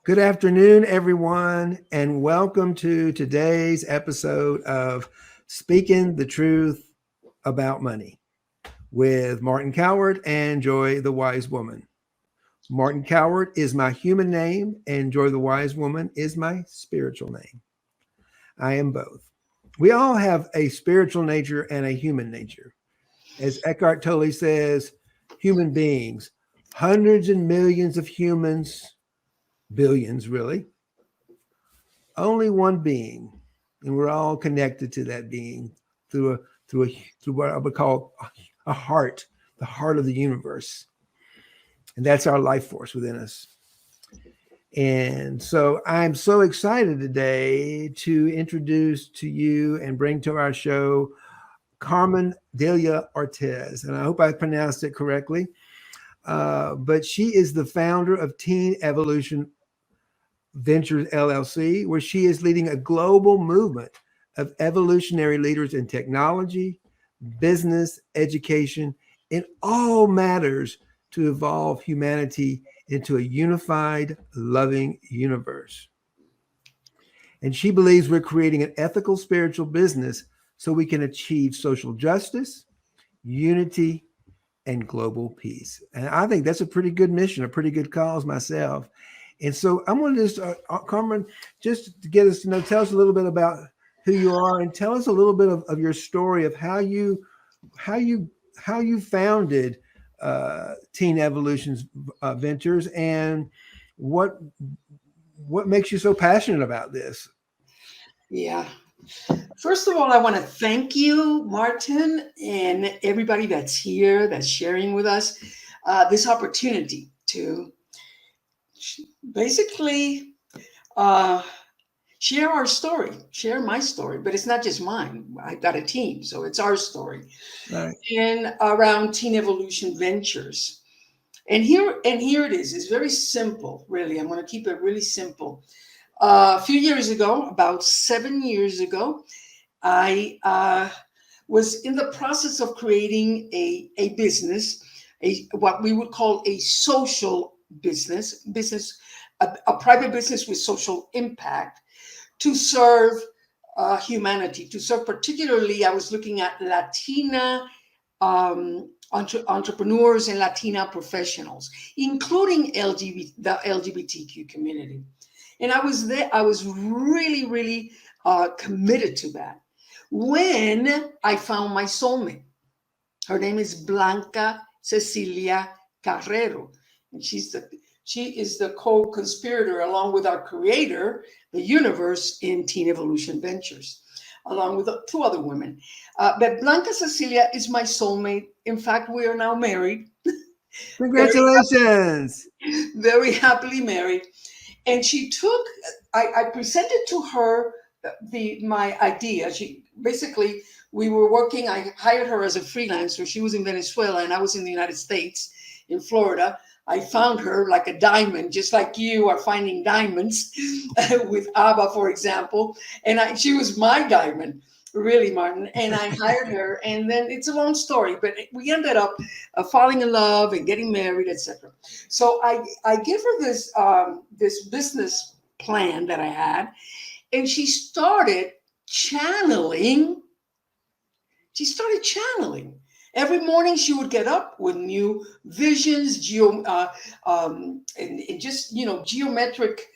Good afternoon, everyone, and welcome to today's episode of Speaking the Truth About Money with Martin Coward and Joy the Wise Woman. Martin Coward is my human name, and Joy the Wise Woman is my spiritual name. I am both. We all have a spiritual nature and a human nature. As Eckhart Tolle says, human beings, hundreds and millions of humans, billions really, only one being, and we're all connected to that being through what I would call a heart, the heart of the universe, and that's our life force within us. And so I'm so excited today to introduce to you and bring to our show Carmen Delia Ortiz, and I hope I pronounced it correctly. But she is the founder of Teen Evolution Ventures LLC, where she is leading a global movement of evolutionary leaders in technology, business, education, in all matters to evolve humanity into a unified, loving universe. And she believes we're creating an ethical spiritual business so we can achieve social justice, unity, and global peace. And I think that's a pretty good mission, a pretty good cause myself. And so I'm going to just, Carmen, just to get us to know, tell us a little bit about who you are and tell us a little bit of your story of how you founded Teen Evolution Ventures and what makes you so passionate about this. Yeah. First of all, I want to thank you, Martin, and everybody that's here, that's sharing with us this opportunity to basically share our story, share my story, but it's not just mine. I've got a team, so it's our story. Right. And around Teen Evolution Ventures. And here it is. It's very simple, really. I'm going to keep it really simple. A few years ago, about 7 years ago, I was in the process of creating a business, what we would call a social business, a private business with social impact to serve humanity, to serve particularly, I was looking at Latina entrepreneurs and Latina professionals, including the LGBTQ community. And I was there, I was really, really committed to that when I found my soulmate. Her name is Blanca Cecilia Carrero, and she is the co-conspirator along with our creator, the universe, in Teen Evolution Ventures, along with two other women. But Blanca Cecilia is my soulmate. In fact, we are now married. Congratulations. Very happily married. And I presented to her my idea. We were working, I hired her as a freelancer. She was in Venezuela and I was in the United States, in Florida. I found her like a diamond, just like you are finding diamonds with ABBA, for example. And she was my diamond, really, Martin. And I hired her. And then it's a long story, but we ended up falling in love and getting married, etc. So I give her this business plan that I had, and she started channeling. Every morning she would get up with new visions, and just, geometric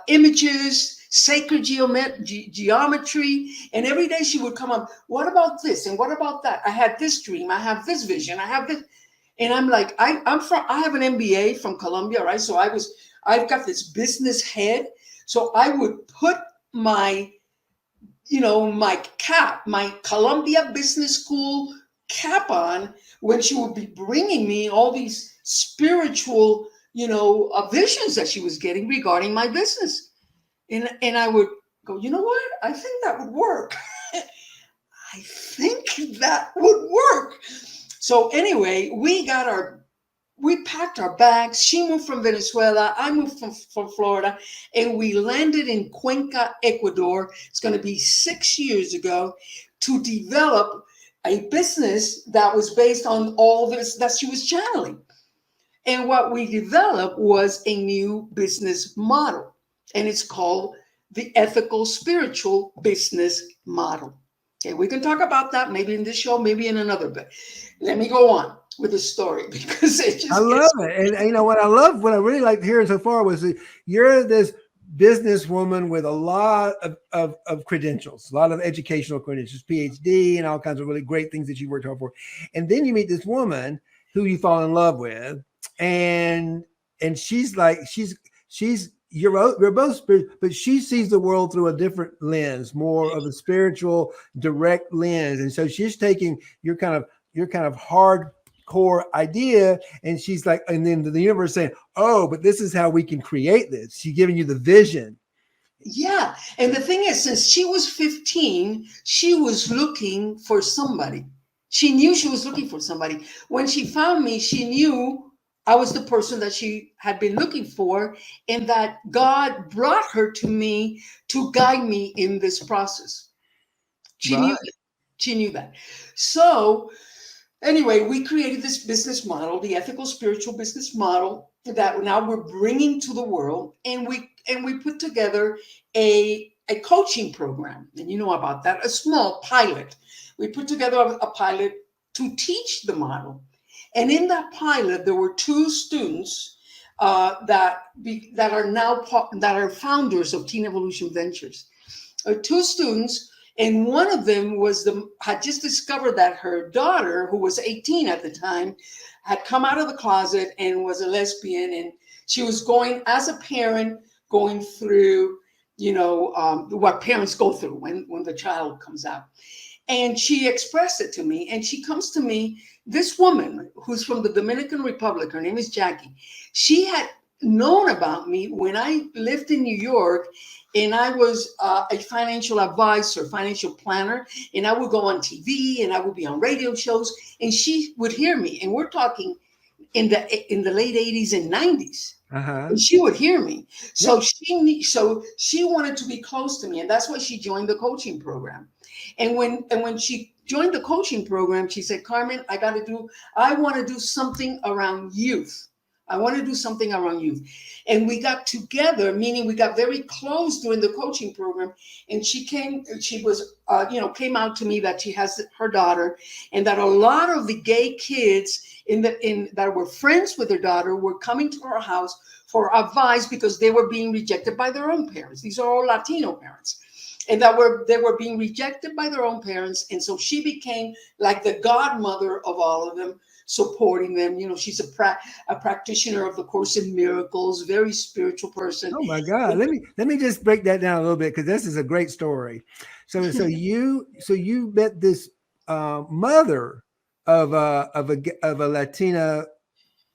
images, sacred geometry. And every day she would come up, what about this? And what about that? I had this dream. I have this vision. I have this. And I'm like, I have an MBA from Columbia, right? So I've got this business head. So I would put my cap, my Columbia Business School cap on when she would be bringing me all these spiritual, visions that she was getting regarding my business. And I would go, you know what? I think that would work. I think that would work. So anyway, we packed our bags. She moved from Venezuela. I moved from Florida, and we landed in Cuenca, Ecuador. It's going to be 6 years ago, to develop a business that was based on all this that she was channeling. And what we developed was a new business model, and it's called the ethical spiritual business model. Okay, we can talk about that maybe in this show, maybe in another, but let me go on with the story because it I just love gets. it. And you know what I really liked hearing so far was that you're this businesswoman with a lot of credentials, a lot of educational credentials, PhD and all kinds of really great things that you worked hard for. And then you meet this woman who you fall in love with, and she's like you're both spiritual, but she sees the world through a different lens, more of a spiritual, direct lens. And so she's taking your kind of hardcore idea, and she's like, and then the universe saying, oh, but this is how we can create this. She's giving you the vision. Yeah. And the thing is, since she was 15, she was looking for somebody. She knew she was looking for somebody. When she found me, she knew I was the person that she had been looking for, and that God brought her to me to guide me in this process. She knew Right. that. She knew that. So, anyway, we created this business model, the ethical spiritual business model that now we're bringing to the world, and we put together a coaching program, and you know about that, a small pilot. We put together a pilot to teach the model, and in that pilot there were two students that are now that are founders of Teen Evolution Ventures. Two students, and one of them had just discovered that her daughter, who was 18 at the time, had come out of the closet and was a lesbian, and she was going, as a parent, going through, what parents go through when the child comes out. And she expressed it to me, and she comes to me, this woman who's from the Dominican Republic, her name is Jackie. She had known about me when I lived in New York, and I was a financial advisor, financial planner, and I would go on TV and I would be on radio shows, and she would hear me. And we're talking in the late 80s and 90s. Uh-huh. And she would hear me. Yep. So she wanted to be close to me, and that's why she joined the coaching program. And when she joined the coaching program, she said, Carmen, I want to do something around youth. I want to do something around youth. And we got together, meaning we got very close during the coaching program. And she came out to me that she has her daughter, and that a lot of the gay kids that were friends with her daughter were coming to her house for advice because they were being rejected by their own parents. These are all Latino parents. And they were being rejected by their own parents. And so she became like the godmother of all of them, supporting them. She's a practitioner of the Course in Miracles, very spiritual person. Oh my God. Let me just break that down a little bit, because this is a great story. So you met this mother of a Latina,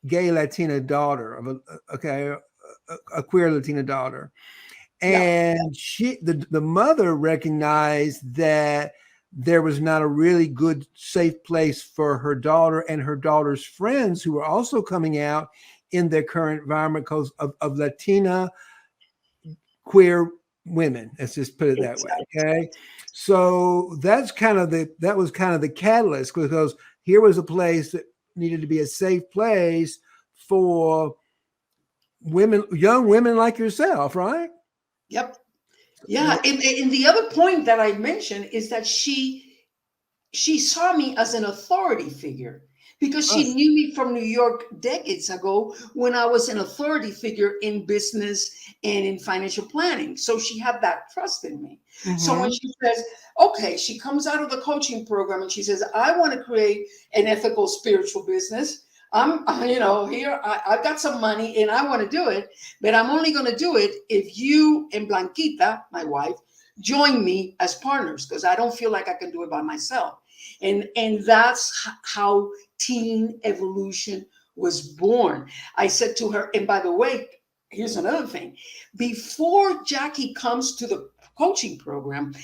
gay Latina daughter, a queer Latina daughter. And the mother recognized that there was not a really good, safe place for her daughter and her daughter's friends, who were also coming out in their current environment because of Latina queer women. Let's just put it that way. Okay. So that was kind of the catalyst, because here was a place that needed to be a safe place for women, young women like yourself, right? Yep. Yeah. And the other point that I mentioned is that she saw me as an authority figure, because she knew me from New York decades ago when I was an authority figure in business and in financial planning. So she had that trust in me. Mm-hmm. So when she says, okay, she comes out of the coaching program and she says, I want to create an ethical spiritual business. Here I've got some money and I want to do it, but I'm only going to do it if you and Blanquita, my wife, join me as partners, because I don't feel like I can do it by myself. And that's how Teen Evolution was born. I said to her, and by the way, here's another thing. Before Jackie comes to the coaching program,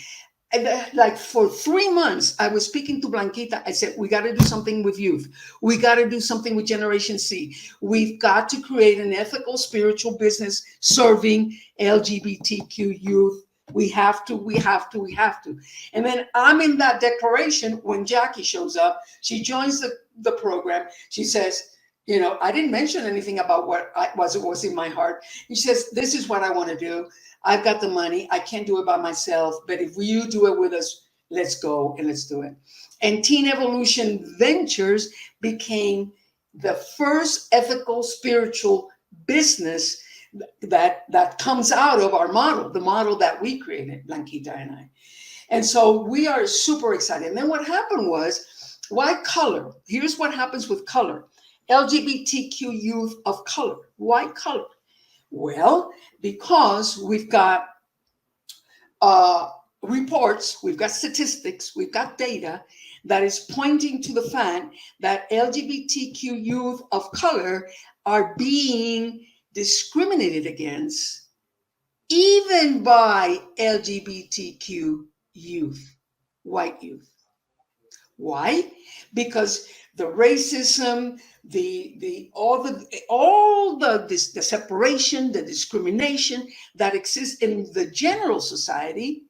like for 3 months, I was speaking to Blanquita. I said, we got to do something with youth. We got to do something with Generation C. We've got to create an ethical spiritual business serving LGBTQ youth. We have to. And then I'm in that declaration when Jackie shows up. She joins the program. She says, I didn't mention anything about what was in my heart. He says, this is what I want to do. I've got the money. I can't do it by myself. But if you do it with us, let's go and let's do it. And Teen Evolution Ventures became the first ethical spiritual business that comes out of our model, the model that we created, Blanquita and I. And so we are super excited. And then what happened was, why color? Here's what happens with color. LGBTQ youth of color. Why color? Well, because we've got reports, we've got statistics, we've got data that is pointing to the fact that LGBTQ youth of color are being discriminated against even by LGBTQ youth, white youth. Why? Because the racism, the separation, the discrimination that exists in the general society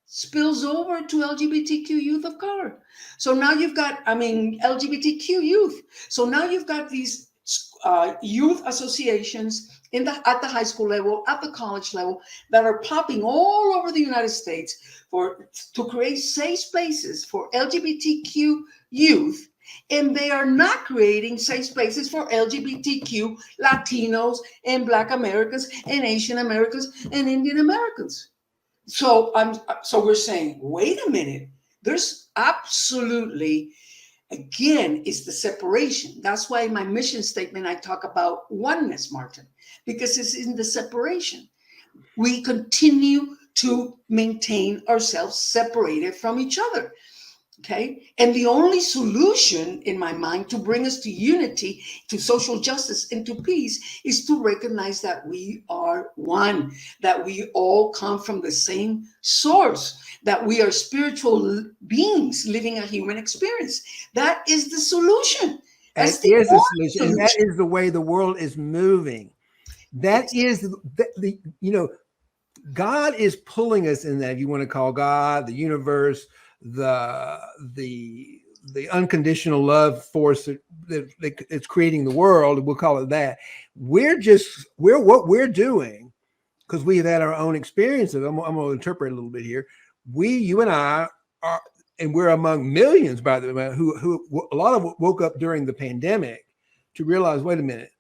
spills over to LGBTQ youth of color. So now you've got, LGBTQ youth. So now you've got these youth associations at the high school level, at the college level, that are popping all over the United States to create safe spaces for LGBTQ youth. And they are not creating safe spaces for LGBTQ Latinos and Black Americans and Asian Americans and Indian Americans. So we're saying, wait a minute, there's absolutely, again, it's the separation. That's why in my mission statement, I talk about oneness, Martin, because it's in the separation. We continue to maintain ourselves separated from each other. Okay. And the only solution in my mind to bring us to unity, to social justice, and to peace is to recognize that we are one, that we all come from the same source, that we are spiritual beings living a human experience. That is the solution. That's the solution. And that is the way the world is moving. That is the God is pulling us in that, if you want to call God, the universe, the unconditional love force that it's creating the world, we'll call it that. We're what we're doing, because we've had our own experiences. I'm going to interpret a little bit here. You and I are, and we're among millions, by the way, who a lot of woke up during the pandemic to realize, wait a minute,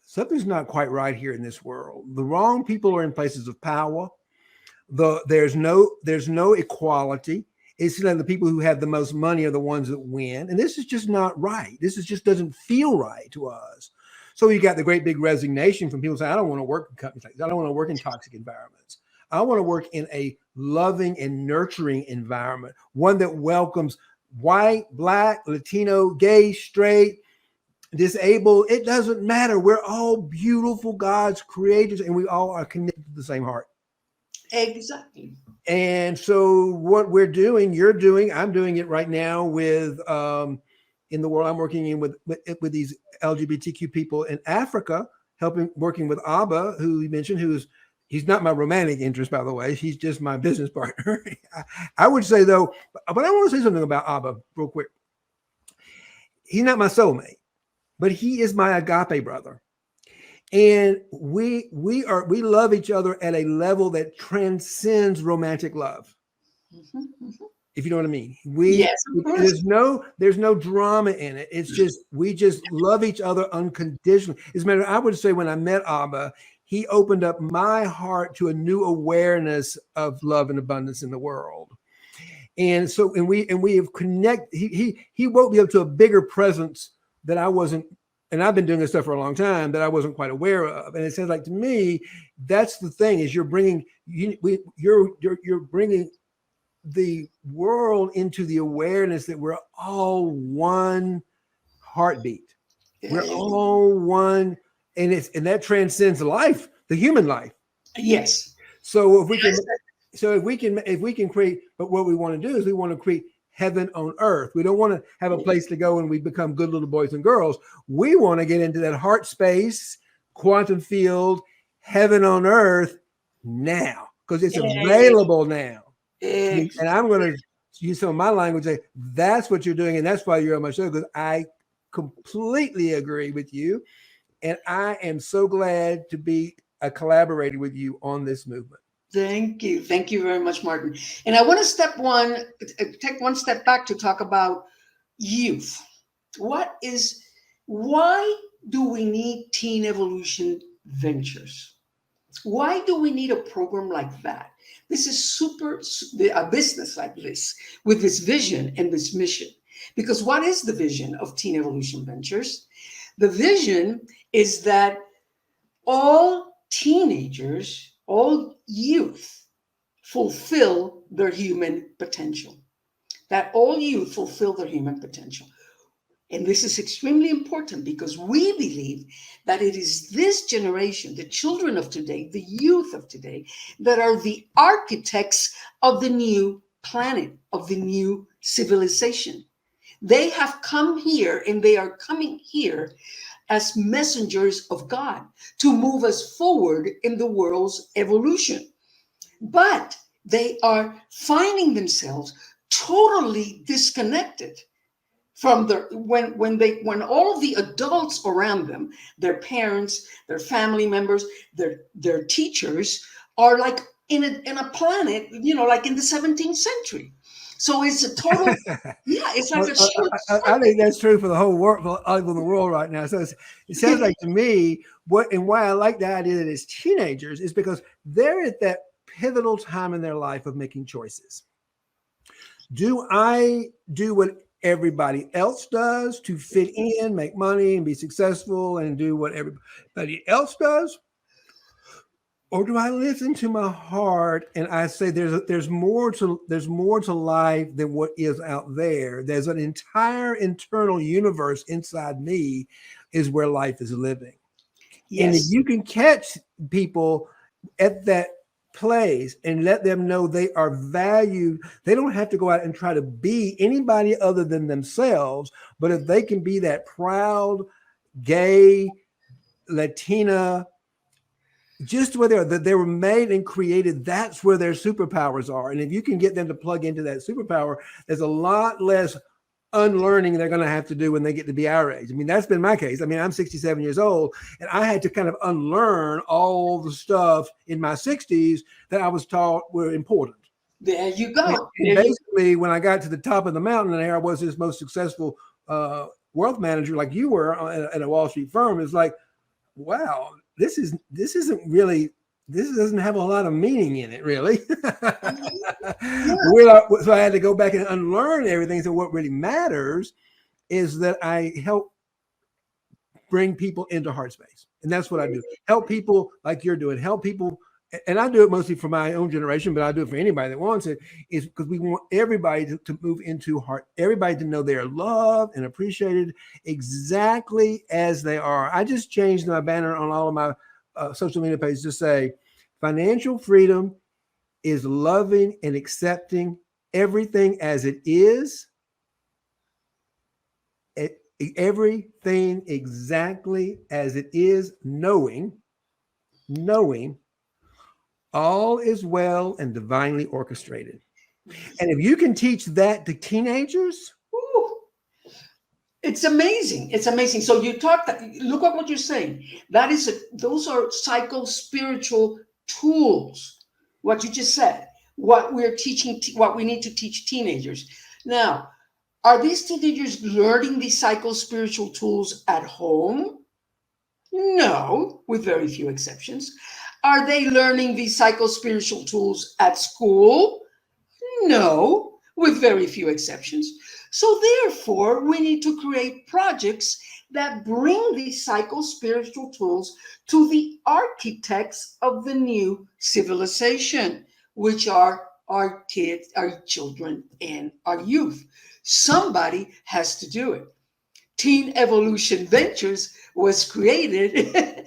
something's not quite right here in this world. The wrong people are in places of power. There's no equality. It's the people who have the most money are the ones that win. And this is just not right. Just doesn't feel right to us. So you got the great big resignation from people saying, I don't want to work in companies like this. I don't want to work in toxic environments. I want to work in a loving and nurturing environment, one that welcomes white, Black, Latino, gay, straight, disabled. It doesn't matter. We're all beautiful God's creators, and we all are connected to the same heart. Exactly. And so what we're doing, you're doing, I'm doing it right now with, in the world I'm working in with these LGBTQ people in Africa, working with Abba, who you mentioned, he's not my romantic interest, by the way. He's just my business partner. I would say though, but I want to say something about Abba real quick. He's not my soulmate, but he is my agape brother. And we love each other at a level that transcends romantic love. Mm-hmm, mm-hmm. If you know what I mean. Yes, there's no drama in it. It's just, we just love each other unconditionally. As a matter of fact, I would say when I met Abba, he opened up my heart to a new awareness of love and abundance in the world. And so, and we have connected, he woke me up to a bigger presence that I wasn't. And I've been doing this stuff for a long time that I wasn't quite aware of. And it sounds like to me, that's the thing, is you're bringing the world into the awareness that we're all one heartbeat. We're all one, and that transcends life, the human life. Yes. So if we can create, but what we want to do is we want to create heaven on earth. We don't want to have a place to go and we become good little boys and girls. We want to get into that heart space, quantum field, heaven on earth now, because it's available now. And I'm going to use some of my language. Say, that's what you're doing. And that's why you're on my show, because I completely agree with you. And I am so glad to be a collaborator with you on this movement. Thank you. Thank you very much, Martin. And I want to take one step back to talk about youth. Why do we need Teen Evolution Ventures? Why do we need a program like that? This is a business like this with this vision and this mission. Because what is the vision of Teen Evolution Ventures? The vision is that all teenagers, all youth fulfill their human potential. That all youth fulfill their human potential. And this is extremely important because we believe that it is this generation, the children of today, the youth of today, that are the architects of the new planet, of the new civilization. They have come here and they are coming here as messengers of God to move us forward in the world's evolution. But they are finding themselves totally disconnected from when all of the adults around them, their parents, their family members, their teachers, are like in a planet, like in the 17th century. So it's a total, yeah, it's like a short I think that's true for the whole world, for the world right now. So it sounds like to me, why I like the idea that it's teenagers is because they're at that pivotal time in their life of making choices. Do I do what everybody else does to fit in, make money, and be successful, and do what everybody else does? Or do I listen to my heart and I say there's more to life than what is out there? There's an entire internal universe inside me is where life is living. Yes. And if you can catch people at that place and let them know they are valued, they don't have to go out and try to be anybody other than themselves. But if they can be that proud, gay, Latina, just where they were made and created, that's where their superpowers are. And if you can get them to plug into that superpower, there's a lot less unlearning they're going to have to do when they get to be our age. I mean, that's been my case. I mean, I'm 67 years old, and I had to kind of unlearn all the stuff in my 60s that I was taught were important. There you go. And basically, when I got to the top of the mountain, and there I was this most successful wealth manager like you were at a Wall Street firm, it's like, wow, this doesn't have a lot of meaning in it, really. So I had to go back and unlearn everything. So what really matters is that I help bring people into heart space. And that's what I do. Help people like you're doing. Help people. And I do it mostly for my own generation, but I do it for anybody that wants it, is because we want everybody to move into heart, everybody to know they're loved and appreciated exactly as they are. I just changed my banner on all of my social media pages to say, financial freedom is loving and accepting everything as it is, everything exactly as it is, knowing all is well and divinely orchestrated. And if you can teach that to teenagers, it's amazing. It's amazing. So look at what you're saying. Those are psycho-spiritual tools. What you just said, what we're teaching, what we need to teach teenagers. Now, are these teenagers learning these psycho-spiritual tools at home? No, with very few exceptions. Are they learning these psycho-spiritual tools at school? No, with very few exceptions. So therefore, we need to create projects that bring these psycho-spiritual tools to the architects of the new civilization, which are our kids, our children, and our youth. Somebody has to do it. Teen Evolution Ventures was created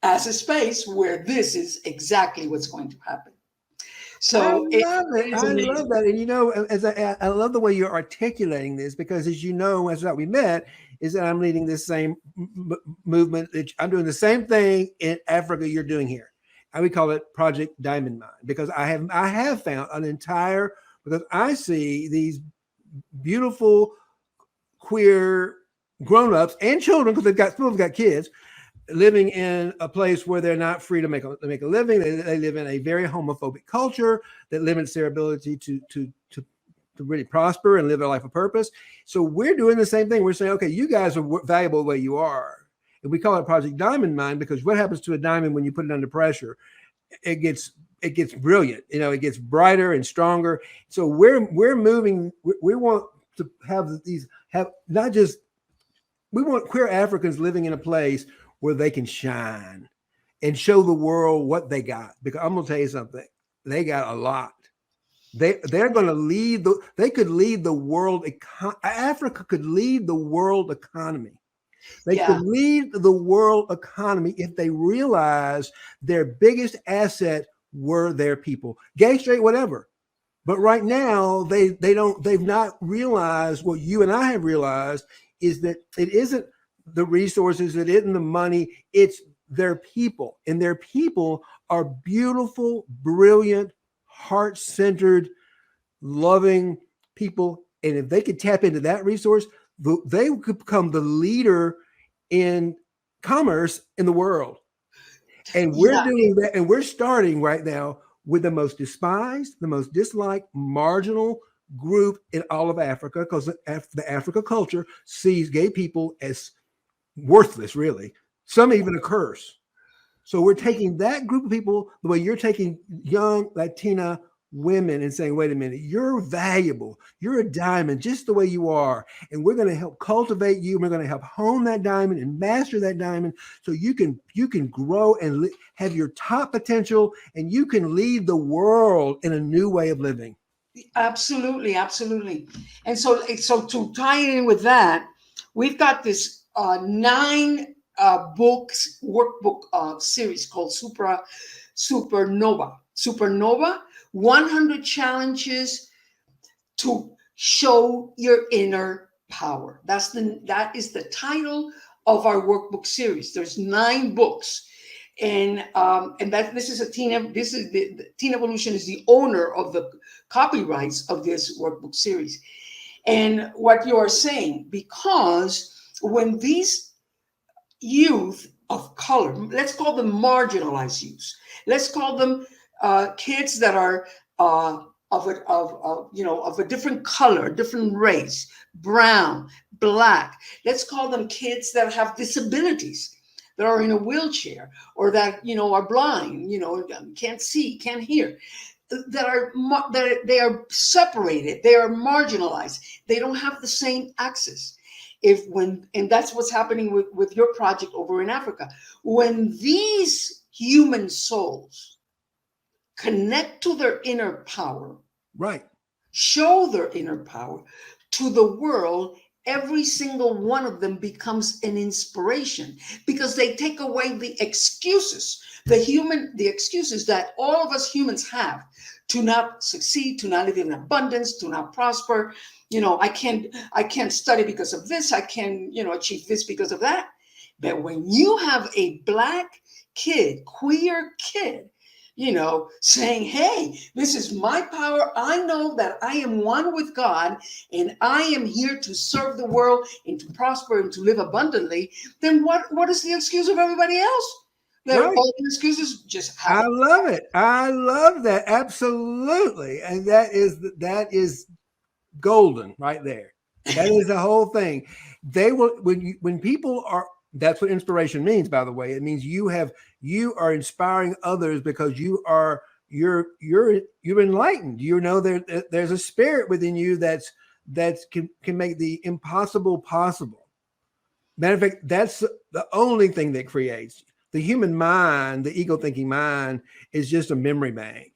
as a space where this is exactly what's going to happen. So I love it. I love that. And I love the way you're articulating this, because as you know, as we met, is that I'm leading this same movement. I'm doing the same thing in Africa you're doing here. And we call it Project Diamond Mine, because I have found because I see these beautiful queer grown-ups and children, because they've got kids living in a place where they're not free to make a living. They live in a very homophobic culture that limits their ability to really prosper and live their life of purpose. So we're doing the same thing. We're saying, okay, you guys are valuable the way you are. And we call it Project Diamond Mine, because what happens to a diamond when you put it under pressure? It gets brilliant. It gets brighter and stronger. So we're moving. We want to we want queer Africans living in a place where they can shine and show the world what they got. Because I'm going to tell you something, they got a lot. They're going to lead they could lead the world. Africa could lead the world economy. They could lead the world economy if they realized their biggest asset were their people, gay, straight, whatever. But right now they've not realized what you and I have realized, is that it isn't the resources, it isn't the money, it's their people. And their people are beautiful, brilliant, heart-centered, loving people. And if they could tap into that resource, they could become the leader in commerce in the world. And we're doing that. And we're starting right now with the most despised, the most disliked, marginal group in all of Africa, because the Africa culture sees gay people as worthless, really. Some even a curse. So we're taking that group of people the way you're taking young Latina women and saying, wait a minute, you're valuable. You're a diamond just the way you are. And we're going to help cultivate you. We're going to help hone that diamond and master that diamond so you can grow and have your top potential, and you can lead the world in a new way of living. Absolutely, absolutely. And so to tie in with that, we've got this 9 books workbook series called Supernova. 100 challenges to show your inner power. That is the title of our workbook series. There's 9 books. And this is the Teen Evolution is the owner of the copyrights of this workbook series. And what you are saying, because when these youth of color, let's call them marginalized youth, let's call them kids that are of a different color, different race, brown, black, let's call them kids that have disabilities, that are in a wheelchair, or that are blind, can't see, can't hear, that they are separated, they are marginalized, they don't have the same access. And that's what's happening with your project over in Africa. When these human souls connect to their inner power, right, show their inner power to the world, every single one of them becomes an inspiration, because they take away the excuses, the excuses that all of us humans have to not succeed, to not live in abundance, to not prosper. I can't study because of this. I can, achieve this because of that. But when you have a black kid, queer kid, saying, hey, this is my power. I know that I am one with God, and I am here to serve the world and to prosper and to live abundantly. Then what is the excuse of everybody else? That right. All the excuses just happen. I love it. I love that. Absolutely. And that is golden right there. That is the whole thing. They will, when people are, that's what inspiration means, by the way. It means you are inspiring others because you're enlightened. There's a spirit within you that can make the impossible possible. Matter of fact, that's the only thing that creates. The human mind, the ego thinking mind, is just a memory bank.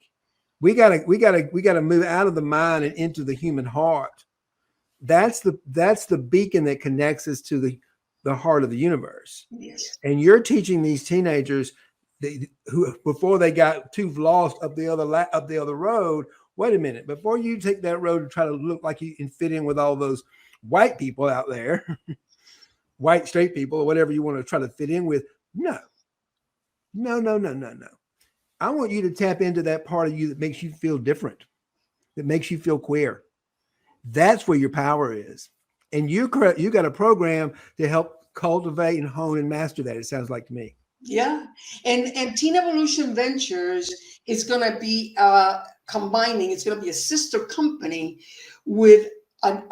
We gotta move out of the mind and into the human heart. That's the beacon that connects us to the heart of the universe. Yes. And you're teaching these teenagers who, before they got too lost up the other road, wait a minute, before you take that road to try to look like you can fit in with all those white people out there, white straight people, or whatever you want to try to fit in with, no. I want you to tap into that part of you that makes you feel different, that makes you feel queer. That's where your power is. And you got a program to help cultivate and hone and master that, it sounds like to me. Yeah. And Teen Evolution Ventures is going to be combining, it's going to be a sister company with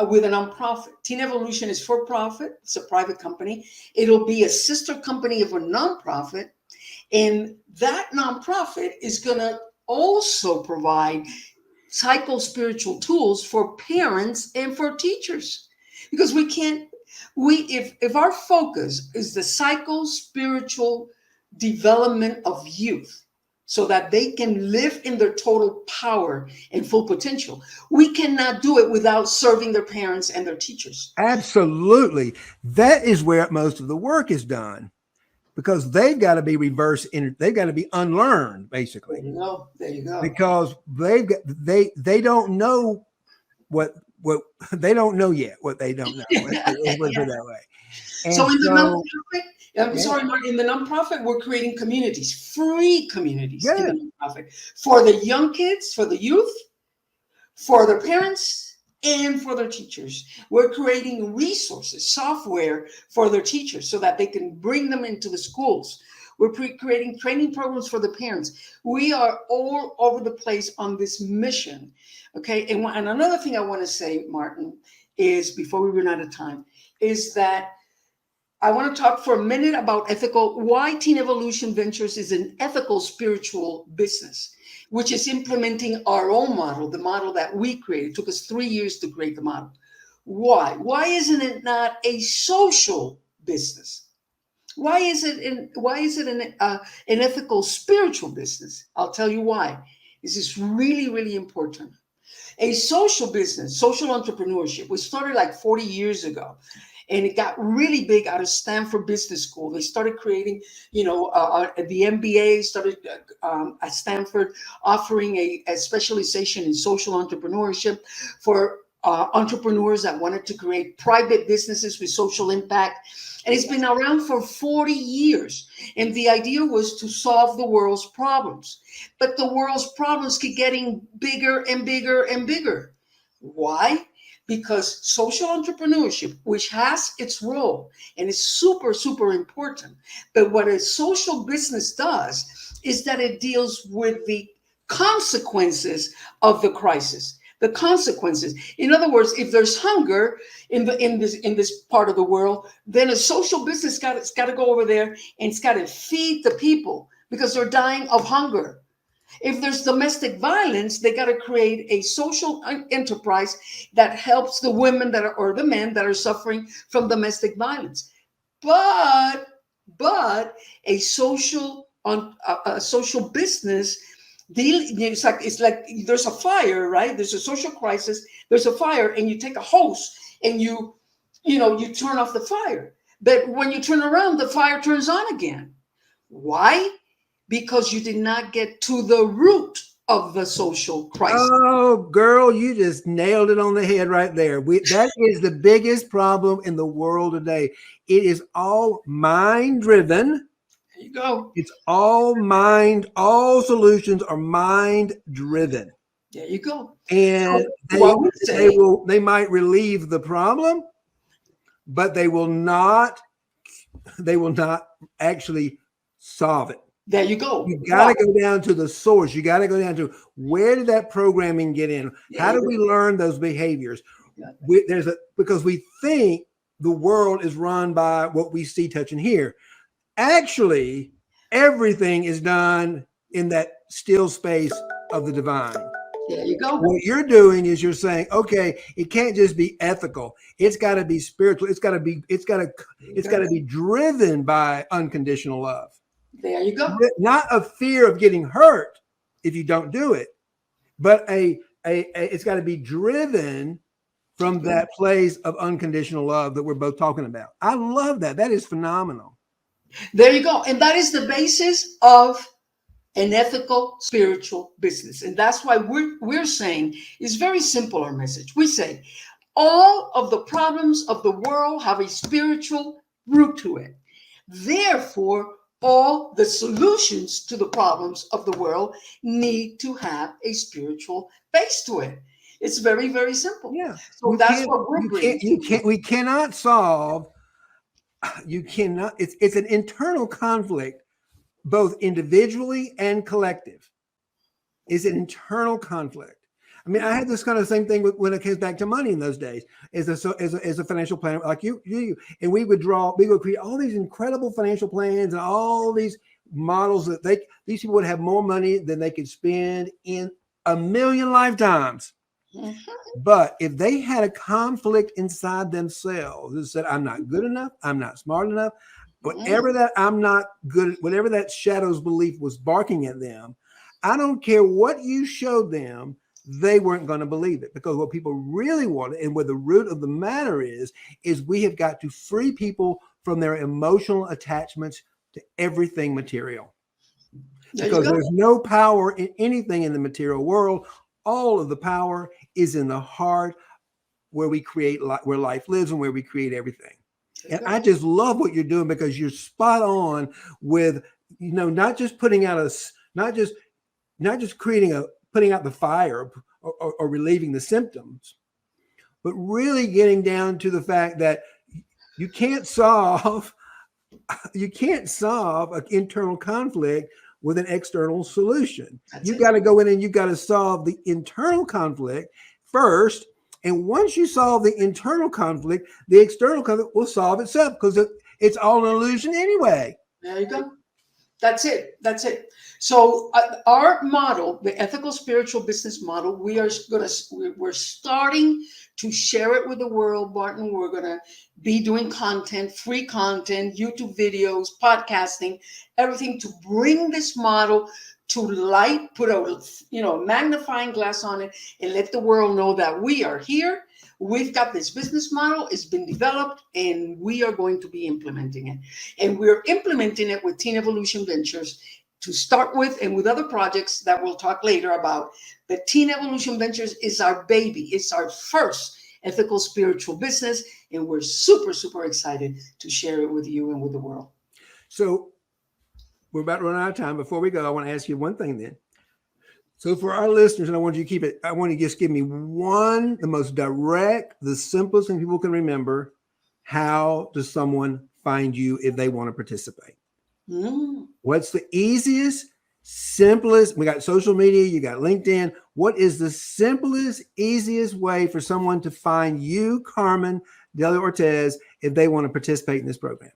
with a nonprofit. Teen Evolution is for profit. It's a private company. It'll be a sister company of a nonprofit. And that nonprofit is going to also provide psycho-spiritual tools for parents and for teachers. Because if our focus is the psycho-spiritual development of youth so that they can live in their total power and full potential, we cannot do it without serving their parents and their teachers. Absolutely. That is where most of the work is done, because they've got to be they've got to be unlearned, basically. There you go. There you go. Because they don't know what they don't know yet what they don't know. Let's put it that way. And so in the nonprofit, I'm yeah. sorry, Mark, in the nonprofit, we're creating communities, free communities Good. in the nonprofit for the young kids, for the youth, for their parents, and for their teachers. We're creating resources, software for their teachers so that they can bring them into the schools. We're creating training programs for the parents. We are all over the place on this mission. Okay. And another thing I want to say, Martin, is before we run out of time, is that I want to talk for a minute about why Teen Evolution Ventures is an ethical spiritual business, which is implementing our own model, the model that we created. It took us 3 years to create the model. Why? Why isn't it not a social business? Why is it an ethical spiritual business? I'll tell you why. This is really, really important. A social business, social entrepreneurship, was started like 40 years ago. And it got really big out of Stanford Business School. They started creating, the MBA started at Stanford, offering a specialization in social entrepreneurship for entrepreneurs that wanted to create private businesses with social impact. And it's been around for 40 years. And the idea was to solve the world's problems. But the world's problems keep getting bigger and bigger and bigger. Why? Because social entrepreneurship, which has its role and is super, super important, but what a social business does is that it deals with the consequences of the crisis. The consequences. In other words, if there's hunger in this part of the world, then a social business it's got to go over there and it's got to feed the people because they're dying of hunger. If there's domestic violence, they got to create a social enterprise that helps the women or the men that are suffering from domestic violence. But a social business deal, it's like there's a fire, right? There's a social crisis. There's a fire, and you take a hose and you turn off the fire. But when you turn around, the fire turns on again. Why? Because you did not get to the root of the social crisis. Oh, girl, you just nailed it on the head right there. That is the biggest problem in the world today. It is all mind driven. There you go. It's all mind. All solutions are mind driven. There you go. And so they might relieve the problem, but they will not actually solve it. There you go. You got to go down to the source. You got to go down to where did that programming get in? How do we learn those behaviors? Because we think the world is run by what we see, touch, and hear. Actually, everything is done in that still space of the divine. There you go. What you're doing is you're saying, okay, it can't just be ethical. It's got to be spiritual. It's got to be driven by unconditional love. There you go. Not a fear of getting hurt if you don't do it, but it's got to be driven from that place of unconditional love that we're both talking about. I love that. That is phenomenal. There you go. And that is the basis of an ethical spiritual business. And that's why we're saying it's very simple, our message. We say all of the problems of the world have a spiritual root to it. Therefore, all the solutions to the problems of the world need to have a spiritual base to it. It's very, very simple. Yeah. So that's what we're bringing. We cannot solve, it's an internal conflict, both individually and collective. Is an internal conflict. I mean, I had this kind of same thing when it comes back to money in those days as a financial planner, like you, and we would create all these incredible financial plans and all these models that these people would have more money than they could spend in a million lifetimes. Mhm. But if they had a conflict inside themselves that said, I'm not good enough, I'm not smart enough, whatever that I'm not good, whatever that shadow's belief was barking at them, I don't care what you showed them, they weren't going to believe it, because what people really want, and where the root of the matter is we have got to free people from their emotional attachments to everything material. Because there's no power in anything in the material world. All of the power is in the heart, where we create, where life lives, and where we create everything. And I just love what you're doing, because you're spot on with, not just putting out not just putting out the fire or relieving the symptoms, but really getting down to the fact that you can't solve an internal conflict with an external solution. You got to go in and you got to solve the internal conflict first. And once you solve the internal conflict, the external conflict will solve itself, because it's all an illusion anyway. There you go. That's it. So our model, the ethical spiritual business model, we're starting to share it with the world, Barton. We're going to be doing content, free content, YouTube videos, podcasting, everything to bring this model to light, put a magnifying glass on it, and let the world know that we are here. We've got this business model, it's been developed, and we are going to be implementing it. And we're implementing it with Teen Evolution Ventures to start with, and with other projects that we'll talk later about. But Teen Evolution Ventures is our baby. It's our first ethical spiritual business, and we're super, super excited to share it with you and with the world. So we're about to run out of time. Before we go, I want to ask you one thing then. So for our listeners, and I want you to just give me the most direct, the simplest thing people can remember. How does someone find you if they want to participate? What's the easiest, simplest? We got social media, you got LinkedIn. What is the simplest, easiest way for someone to find you, Carmen Delia Ortiz, if they want to participate in this program?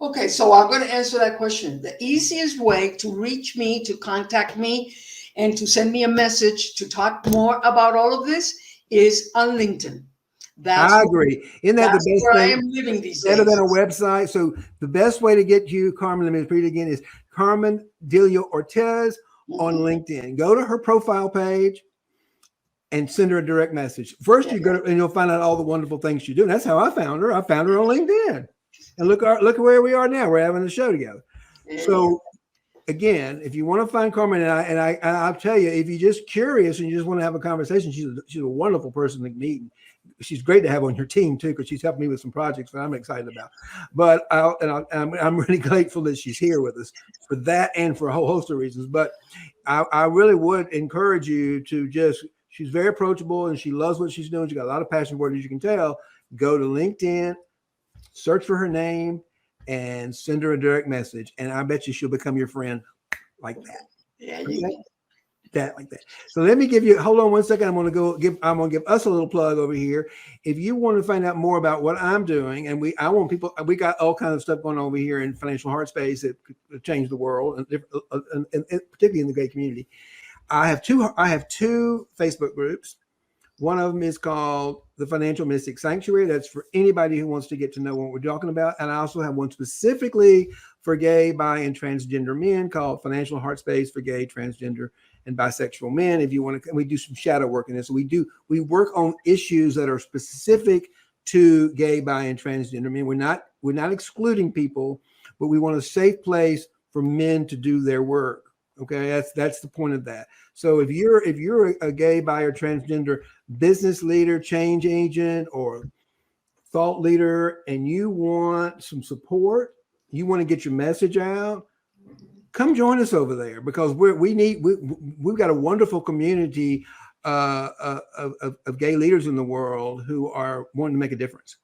Okay, so I'm going to answer that question. The easiest way to reach me, to contact me, and to send me a message to talk more about all of this is on LinkedIn. I agree. Isn't that the best where thing? I am living these Better days. than a website. So the best way to get you, Carmen, let me repeat it again, is Carmen Delia Ortiz on LinkedIn. Go to her profile page and send her a direct message. First, you go to, and you'll find out all the wonderful things she do. And that's how I found her. I found her on LinkedIn. And look at where we are now. We're having a show together. So again, if you want to find Carmen, and I'll tell you, if you're just curious and you just want to have a conversation, she's a wonderful person to meet. She's great to have on your team too, because she's helped me with some projects that I'm excited about. But I'm really grateful that she's here with us for that and for a whole host of reasons. But I really would encourage you to she's very approachable and she loves what she's doing. She got a lot of passion for it, as you can tell. Go to LinkedIn, search for her name, and send her a direct message. And I bet you she'll become your friend like that. Like that. So let me hold on one second. I'm going to give us a little plug over here. If you want to find out more about what I'm doing, and we got all kinds of stuff going on over here in financial heart space that could change the world, and particularly in the gay community. I have two Facebook groups. One of them is called the Financial Mystic Sanctuary. That's for anybody who wants to get to know what we're talking about. And I also have one specifically for gay, bi, and transgender men called Financial Heart Space for gay, transgender, and bisexual men. If you want to, we do some shadow work in this. So we work on issues that are specific to gay, bi, and transgender men. We're not excluding people, but we want a safe place for men to do their work. Okay, that's the point of that. So if you're a gay, bi, or transgender business leader, change agent, or thought leader, and you want some support, you want to get your message out, come join us over there, because we've got a wonderful community of gay leaders in the world who are wanting to make a difference.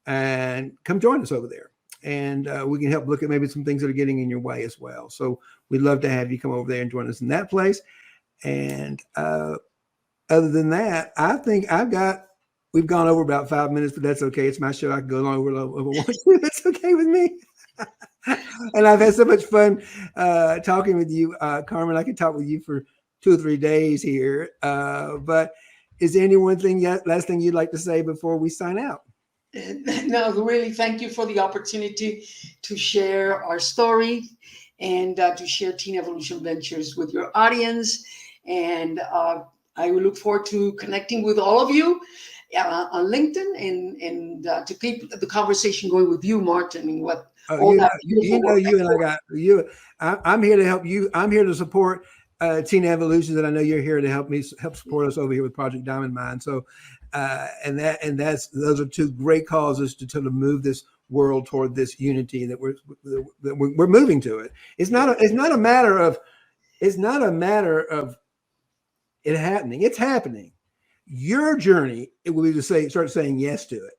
And come join us over there. And we can help look at maybe some things that are getting in your way as well. So we'd love to have you come over there and join us in that place. And other than that, I think we've gone over about 5 minutes, but that's okay. It's my show. I can go on over if I want to. It's okay with me. And I've had so much fun talking with you, Carmen. I could talk with you for 2 or 3 days here. But is there any last thing you'd like to say before we sign out? No, really, thank you for the opportunity to share our story and to share Teen Evolution Ventures with your audience. And I will look forward to connecting with all of you on LinkedIn and to keep the conversation going with you, Martin, and what all that you and I got you. I'm here to help you. I'm here to support Teen Evolution, and I know you're here to help support us over here with Project Diamond Mine. So, those are 2 great causes to move this world toward this unity that we're moving to it. It's not a matter of it happening. It's happening. Your journey, it will be to start saying yes to it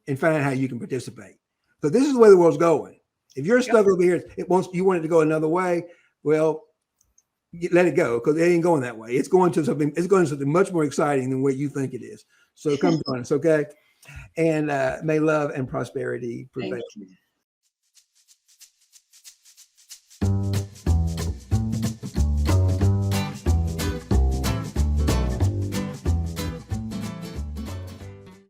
and find out how you can participate. So this is the way the world's going. If you're stuck over here, you want it to go another way, well, let it go, because it ain't going that way. It's going to something much more exciting than what you think it is. So come join us, okay? And may love and prosperity prevail.